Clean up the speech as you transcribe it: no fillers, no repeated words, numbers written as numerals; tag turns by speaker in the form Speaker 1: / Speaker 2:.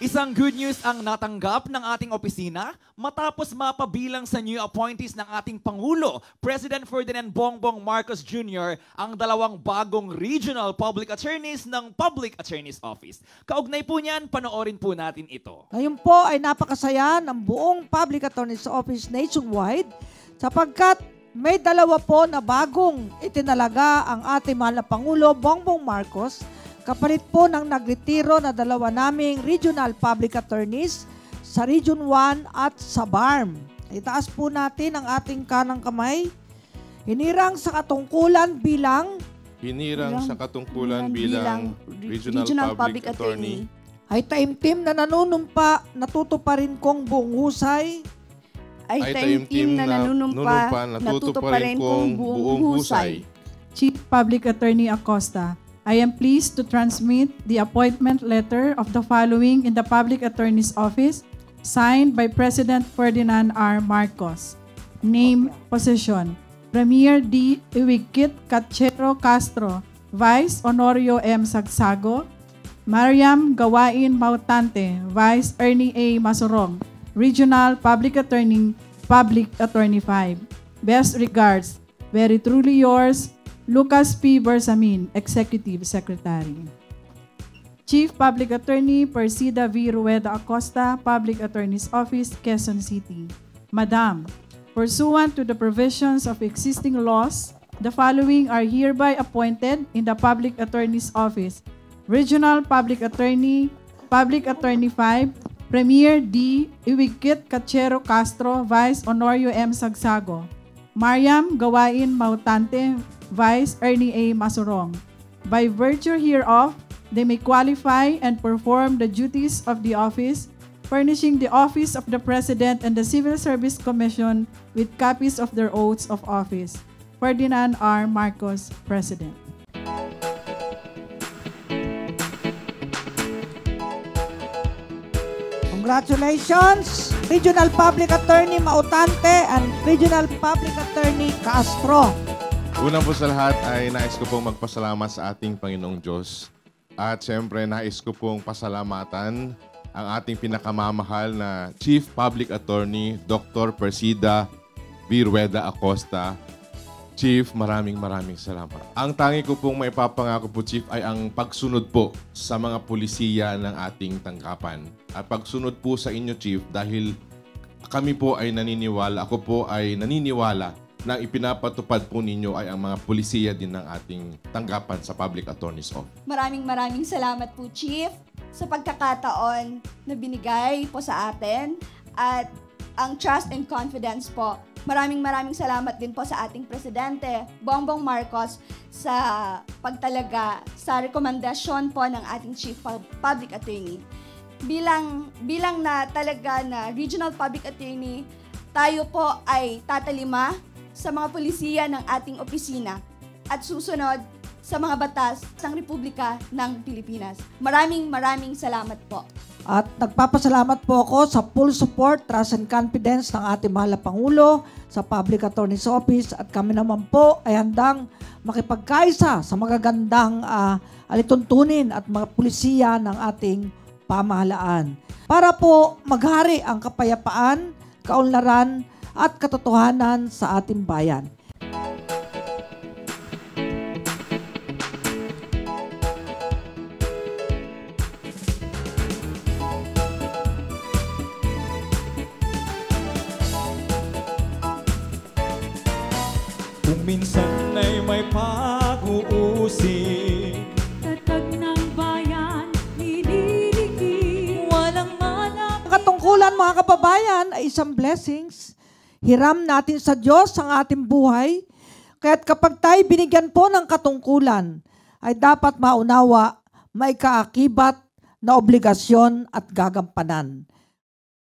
Speaker 1: Isang good news ang natanggap ng ating opisina matapos mapabilang sa new appointees ng ating Pangulo, President Ferdinand Bongbong Marcos Jr., ang dalawang bagong regional public attorneys ng Public Attorney's Office. Kaugnay po niyan, panoorin po natin ito.
Speaker 2: Ngayon po ay napakasaya ng buong Public Attorney's Office nationwide sapagkat may dalawa po na bagong itinalaga ang ating mahal na Pangulo Bongbong Marcos kapalit po ng nagretiro na dalawa naming regional public attorneys sa Region 1 at sa BARM. Itaas po natin ang ating kanang kamay. Hinirang sa katungkulan bilang
Speaker 3: Regional Public Attorney.
Speaker 2: Ay taimtim na nanunumpa, natutuparin kong buong husay.
Speaker 3: Ay taimtim na nanunumpa, natutuparin kong buong husay.
Speaker 4: Chief Public Attorney Acosta, I am pleased to transmit the appointment letter of the following in the Public Attorney's Office, signed by President Ferdinand R. Marcos. Name, position, Premier D. Iwigkit Cachero Castro, Vice Honorio M. Sagsago, Mariam Gawain Mautante, Vice Ernie A. Masurong, Regional Public Attorney 5. Best regards, very truly yours, Lucas P. Bersamin, Executive Secretary. Chief Public Attorney Persida V. Rueda Acosta, Public Attorney's Office, Quezon City. Madam, pursuant to the provisions of existing laws, the following are hereby appointed in the Public Attorney's Office. Regional Public Attorney 5, Premier D. Iwigkit Cachero Castro, Vice Honorio M. Sagsago. Mariam Gawain Mautante, Vice Ernie A. Masurong. By virtue hereof, they may qualify and perform the duties of the office, furnishing the office of the President and the Civil Service Commission with copies of their oaths of office. Ferdinand R. Marcos, President.
Speaker 2: Congratulations, Regional Public Attorney Mautante and Regional Public Attorney Castro.
Speaker 5: Unang po sa lahat ay nais ko pong magpasalamat sa ating Panginoong Diyos. At siyempre nais ko pong pasalamatan ang ating pinakamamahal na Chief Public Attorney, Dr. Persida V. Rueda Acosta. Chief, maraming salamat. Ang tangi ko pong maipapangako po, Chief, ay ang pagsunod po sa mga pulisiya ng ating tanggapan. At pagsunod po sa inyo, Chief, dahil kami po ay naniniwala, ako po ay naniniwala na ipinapatupad po ninyo ay ang mga pulisiya din ng ating tanggapan sa Public Attorney's Office.
Speaker 3: Maraming salamat po, Chief, sa pagkakataon na binigay po sa atin at ang trust and confidence po. Maraming salamat din po sa ating Presidente, Bongbong Marcos, sa pagtalaga sa rekomendasyon po ng ating Chief Public Attorney. Bilang na talaga na Regional Public Attorney, tayo po ay tatalima sa mga pulisiya ng ating opisina at susunod sa mga batas ng Republika ng Pilipinas. Maraming salamat po.
Speaker 2: At nagpapasalamat po ako sa full support, trust and confidence ng ating mahal na Pangulo sa Public Attorney's Office at kami naman po ay handang makipagkaisa sa magagandang alituntunin at mga pulisiya ng ating pamahalaan para po maghari ang kapayapaan, kaunlaran at katotohanan sa ating bayan.
Speaker 6: Kung minsan ay may pag-uusig,
Speaker 7: tatag ng bayan, nililigi, walang manang.
Speaker 2: Katungkulan mga kababayan ay isang blessings. Hiram natin sa Diyos ang ating buhay. Kaya't kapag tayo binigyan po ng katungkulan, ay dapat maunawa, may kaakibat na obligasyon at gagampanan.